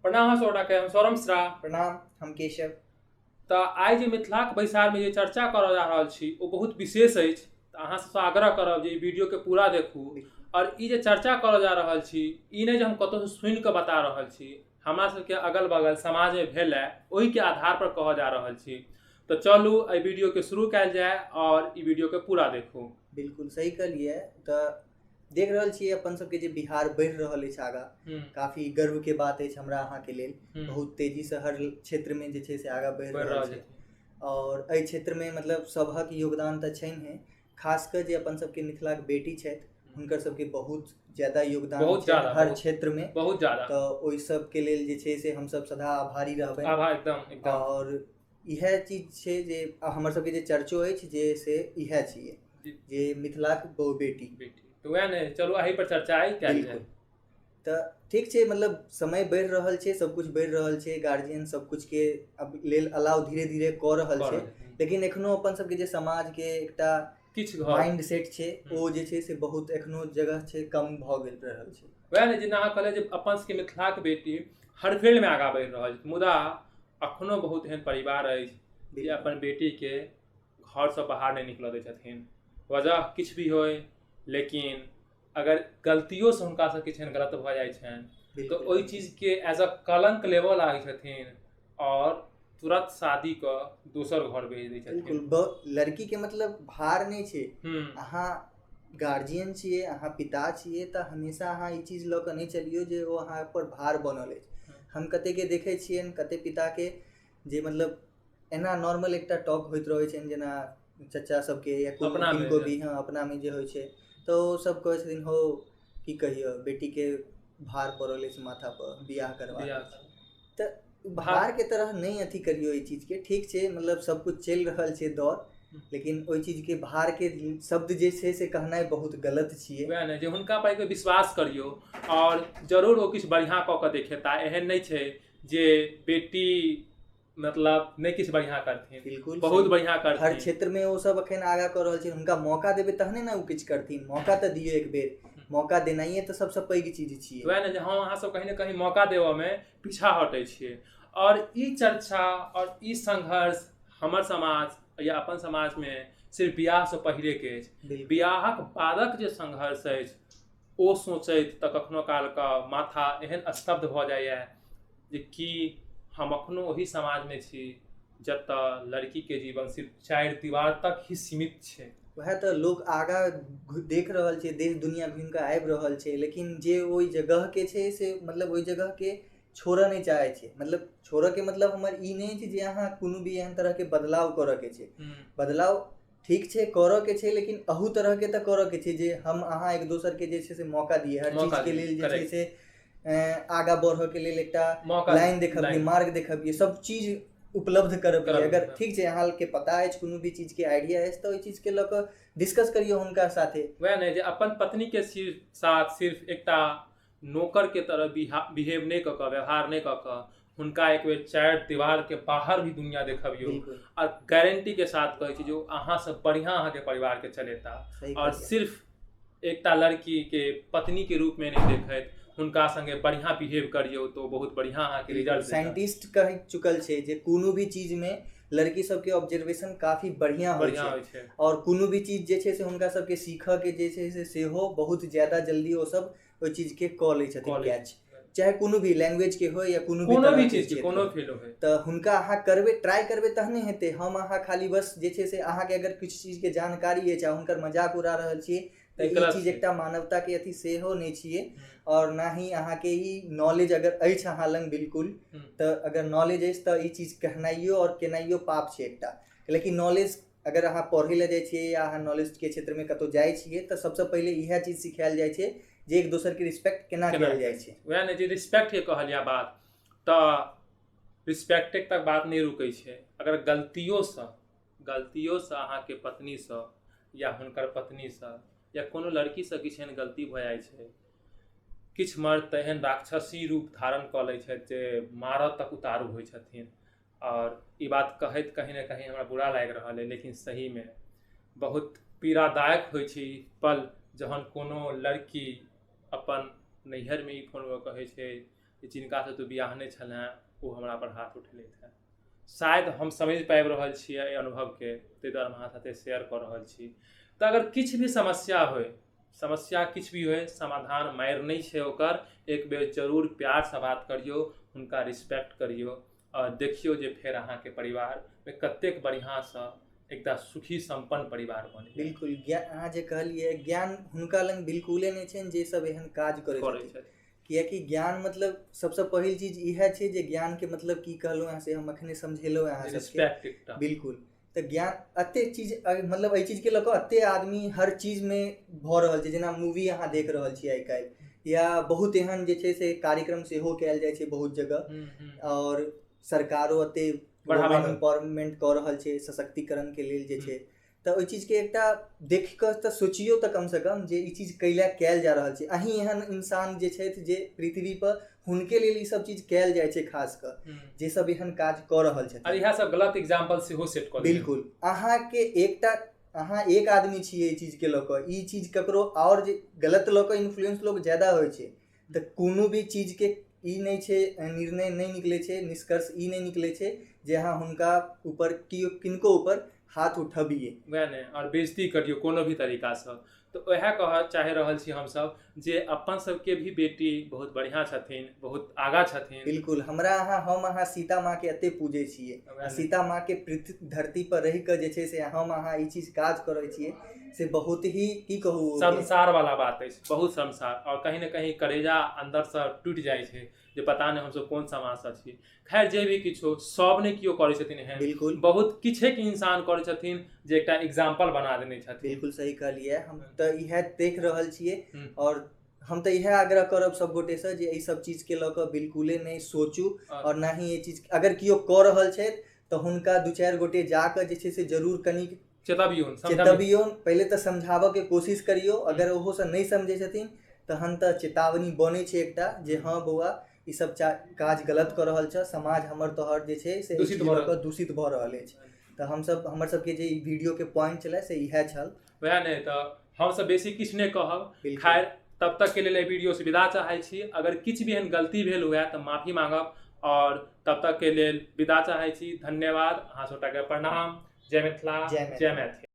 प्रणाम हम सोडाके हम सौरम श्रा। प्रणाम हम केशव। तऽ आइ जे मिथिलाक बैसारमे जे चर्चा करऽ जा रहल छी ओ बहुत विशेष अछि। तऽ अहाँसँ आग्रह करब जे ई वीडियोके पूरा देखू। और ई जे चर्चा करऽ जा रहल छी ई नहि जे हम कतौसँ सुनि कऽ बता रहल छी, हमरा सबके अगल बगल समाजमे भेल है ओहिके आधार पर कहऽ जा रहल छी। तऽ चलू एहि वीडियोके शुरू कयल जाय और ई वीडियोके पूरा देखू। बिल्कुल सही कहलिए। तऽ देख रहल छियै अपन सबके जे बिहार बढ़ि रहल अछि आगाँ, काफी गर्व के बात अछि हमरा अहाँके लेल। बहुत तेजी से हर क्षेत्र में जे छै से आगाँ बढ़ि रहल छै और एहि क्षेत्र में मतलब सभक योगदान तऽ छैहे, खासकर जे अपन सबके मिथिलाक बेटी छथि हुनकर सबके बहुत ज्यादा योगदान छै हर क्षेत्र में, बहुत ज्यादा। तऽ ओहि सबके लेल जे छै से हमसब सदा आभारी रहबै। आभार एकदम। और इएह चीज छै जे हमर सबके जे चर्चो अछि जे से इएह छियै जे मिथिलाक बेटी। तऽ वएह ने, चलू एही पर चर्चा आइ कयल जाय। तऽ ठीक छै, मतलब समय बढ़ि रहल छै, सब कुछ बढ़ि रहल छै, गार्जियन सब कुछ के अब लेल अलाउ धीरे धीरे कऽ रहल छै, लेकिन एखनो अपन सबके जे समाज के एकटा किछु माइंड सेट छै ओ जे छै से बहुत एखनो जगह छै कम भऽ गेल रहल छै। वएह ने, जेना अहाँ कहलिए जे अपन सबके मिथिलाक बेटी हर फील्ड में आगाँ बढ़ि रहल छै, मुदा अखनो बहुत एहन परिवार अछि जे अपन बेटीके घरसँ बाहर नहि निकलऽ दै छथिन। वजह किछु भी होय, लेकिन अगर गलतियोसँ हुनकासँ किछु एहन गलत भऽ जाइ छनि तऽ ओहि चीजके एज अ कलंक लेबऽ लागै छथिन और तुरंत शादी कऽ दोसर घर भेज दै छथिन। बिल्कुल, लड़की के मतलब भार नहीं छै। अहाँ गार्जियन छिए, अहाँ पिता छिए, तऽ हमेशा अहाँ ई चीज लऽ कऽ नहीं चलियौ जे ओ अहाँ पर भार बनल अछि। हम कते के देखै छियनि, कते पिता के जे मतलब एना नॉर्मल एकटा टॉक होइत रहै छनि, जेना चचा सबके या किनको भी हाँ अपना में जे होइ छै, तो सब कहै छथिन हो की कहियो बेटी के भार पड़ल अछि माथा पर, बियाह करवा तऽ भार के तरह नहीं अथी करियो ई चीज के। ठीक छै, मतलब सब कुछ चलि रहल छै दौर, लेकिन ओहि चीज के भार के शब्द जे छै से कहनाइ बहुत गलत छियै। वएह ने, जे हुनका पर एक बेर विश्वास करियौ और जरूर ओ किछु बढ़िया कऽ कऽ देखेता। एहन नहीं छै जे बेटी मतलब नहीं किछु बढ़िया करथिन, बिल्कुल बहुत बढ़िया करथिन। हर क्षेत्र में वो सब अखन आगाँ कऽ रहल छै, हुनका मौका देबै तहने ने ओ किछु करथिन। मौका तऽ दियौ एक बेर, मौका देनाइए तऽ सबसँ पैघ चीज छियै। वएह ने, जे हम अहाँ सब कहीं ना कहीं मौका देबऽ में पीछा हटै छियै। और ई चर्चा और ई संघर्ष हमर समाज या अपन समाज में सिर्फ बियाह से पहिले के अछि। बियाहक बादक जे संघर्ष अछि ओ सोचैत तऽ कखनो काल कऽ माथा एहन स्तब्ध भऽ जाइए जे कि हम अखनो ओही समाज में छी जतऽ लड़की के जीवन सिर्फ 4 दीवार तक ही सीमित छै। वएह तऽ लोग आगाँ देख रहल छै, देश दुनिया घूमि कऽ आबि रहल छै, लेकिन जे ओहि जगह के छै से मतलब ओहि जगह के छोड़ऽ नहीं चाहे छै। मतलब छोड़ऽ के मतलब हमर ई नहीं छै जे अहाँ कोनो भी एहन तरह के बदलाव करऽ के छै। बदलाव ठीक छै करऽ के छै, लेकिन अहू तरह के तऽ करऽ के छै जे हम अहाँ एक दोसर के जे छै से मौका दिए, हर चीज के लेल जे छै से आगाँ बढ़ऽ के लेल एकटा लाइन देखबिए, मार्ग देखबिए, सब चीज उपलब्ध करबिए। अगर ठीक छै अहाँ के पता अछि, कोनो भी चीज के आइडिया अछि, तऽ ओहि चीज के लऽ कऽ डिस्कस करियौ हुनका साथे। वएह नहीं, जे अपन पत्नी के साथ सिर्फ एकटा नौकर के तरह बिहेव नहीं कऽ कऽ, व्यवहार नहीं कऽ कऽ हुनका एक बेर 4 दीवार के बाहर भी दुनिया देखबियौ। और गारंटी के साथ कहै छी जो अहाँ से बढ़िया अहाँ के परिवार के चलेता। और सिर्फ एकटा लड़की के पत्नी के रूप में नहीं देखैत हुनका संगे बढ़िया बिहेव करियौ तो बहुत बढ़िया अहाँ के रिजल्ट। साइंटिस्ट कह चुकल छै जे कोनो भी चीज में लड़की सबके ऑब्जर्वेशन काफी बढ़िया होइ छै और कोनो भी चीज जे छै से हुनका सबके सीखऽ के जे छै से सेहो बहुत ज्यादा जल्दी ओ सब ओहि चीज के कऽ लै छथिन कैच, चाहे कोनो भी लैंग्वेज के हो या कोनो भी चीज के कोनो फील्ड हो। तऽ हुनका अहाँ करबै, ट्राई करबै तहने हेतै। हम अहाँ खाली बस जे छै से अहाँ के अगर किछु चीज के जानकारी अछि आ हुनकर मजाक उड़ा रहल छियै तऽ ई चीज एकटा मानवता के अथी सेहो नहीं छियै। और ना ही अहाँ के ई नॉलेज अगर अछि अहाँ लग बिल्कुल, तऽ अगर नॉलेज अछि तऽ ई चीज कहनाइयो और केनाइयो पाप छै एकटा। लेकिन नॉलेज अगर अहाँ पढ़ै लए जाइ छियै या अहाँ नॉलेज के क्षेत्र में कतौ जाइ छियै तऽ सबसँ पहिले इएह चीज सिखायल जाइ छै जे एक दोसर के रिस्पेक्ट केना कयल जाइ छै। वएह ने, जे रिस्पेक्ट के कहलिया बात, तऽ रिस्पेक्ट तक बात नहीं रुकै छै। अगर गलतियोसँ अहाँ के पत्नीसँ या हुनकर पत्नीसँ या कोनो लड़कीसँ किछु एहन गलती भऽ जाइ छै, किछु मर्द तऽ एहन राक्षसी रूप धारण कऽ लै छथि जे मारऽ तक उतारू होइ छथिन। और ई बात कहैत कहीं ना कहीं हमरा बुरा लागि रहल है, लेकिन सही में बहुत पीड़ादायक होइ छै ई पल जहन कोनो लड़की अपन नैहर में ई फोन कहै छै जिनका से तू बियाह नहीं छल वो हमरा पर हाथ उठेले थे। शायद हम समझ पाबि रहल छियै एहि अनुभवके, ताहि दुआरे हम अहाँ साथे शेयर कऽ रहल छी। तऽ अगर किछु भी समस्या होय, समस्या किछु भी होय, समाधान मारि नहीं छै ओकर। एक बेर जरूर प्यार से बात करियो, उनका रिस्पेक्ट करियो और देखियो जे फेर अहाँके परिवार में कतेक बढ़िया से एकटा सुखी संपन्न परिवार बने। बिल्कुल ज्ञान अहाँ जे कहलिए ज्ञान हुनका लग बिल्कुले नहीं छनि जे सब एहन काज करै छथिन। कियाकि ज्ञान मतलब सबसे पहिल चीज इएह छै जे ज्ञान के मतलब की कहलहुँ अहाँ से हम अखने समझेलहुँ अहाँ सबके। बिल्कुल तो ज्ञान एते चीज मतलब एहि चीज के लऽ कऽ एते आदमी हर चीज में भऽ रहल छै। जेना मूवी अहाँ देख रहल छियै आइ काल्हि, या बहुत एहन जे छै से कार्यक्रम सेहो कयल जाइ छै बहुत जगह, और सरकारो एते एम्पावरमेंट कऽ रहल छै सशक्तिकरण के लेल जे छै। तऽ ओहि चीज के एकटा देख कऽ तऽ सोचियो तऽ कम से कम जे ई चीज कैला कयल जा रहल छै। अहीं एहन इंसान जे छथि जे पृथ्वी पर हुनके लेल ई सब चीज कयल जाइ छै, खास कऽ जे सब एहन काज कऽ रहल छथिन। और इएह सब गलत एग्जांपल सेहो सेट कऽ देलकै। बिल्कुल अहाँके एकटा अहाँ एक आदमी छियै ई चीज के लऽ कऽ, ई चीज ककरो और जे गलत लऽ कऽ इन्फ्लुएंस लोग ज्यादा होइ छै तऽ कोनो भी चीज के ई नहीं छै, निर्णय नहीं निकले छै, निष्कर्ष ई नहीं निकले छै जे अहाँ हुनका ऊपर किनको ऊपर हाथ उठबिए, वएह नहीं और बेइज्जती करियो कोनो भी तरीका से। तो वह कह चाहे रहल छी हम सब जे अपन सबके भी बेटी बहुत बढ़िया छथिन, बहुत आगा छथिन। बिल्कुल हमरा हम अहाँ सीता माँ के एते पूजे छियै, सीता माँ के धरती पर रहि कऽ जे छै से हम अहाँ ई चीज काज करै छियै से बहुत ही की कहू संसार वाला बात है, बहुत संसार। और कहीं ना कहीं करेजा अंदर से टूट जाए छे जे पता नहीं हम सब कोन समाज से छी। खैर जे भी किछो सब ने कियो करै छथिन एहन, बिल्कुल बहुत किछे के इंसान करै छथिन जे एकटा एग्जांपल बना देने छथिन। बिल्कुल सही कहलिए, हम तऽ इएह देख रहल छियै और हम तऽ इएह आग्रह करब सब गोटे से जे ई सब चीज के लऽ कऽ बिल्कुले नहीं सोचू और ना ही ये चीज अगर कियो कऽ रहल छै तऽ हुनका दू चारि गोटे जाकऽ जे छै से जरूर कनी चेतबियौन, पहले तऽ समझाबऽ के कोशिश करियो। अगर ओहो से नहीं समझे छथिन तहन तऽ चेतावनी बनै छै एकटा जे हाँ बौआ ई सब काज गलत कऽ रहल छ, समाज हमर तोहर जे छै से दूषित भऽ रहल अछि। तऽ हमर सबके जे वीडियो के पॉइंट छलै से इएह छल। वएह नहीं तऽ हम सब बेसी किछु नहीं कहब। खैर तब तक के लिए वीडियो से विदा चाहै छी। अगर किछु भी एहन गलती भेल हुए तऽ माफी मांगब और तब तक के लिए विदा चाहै छी। धन्यवाद, अहाँ सबटा के प्रणाम। जय मिथिला, जय मैथिली।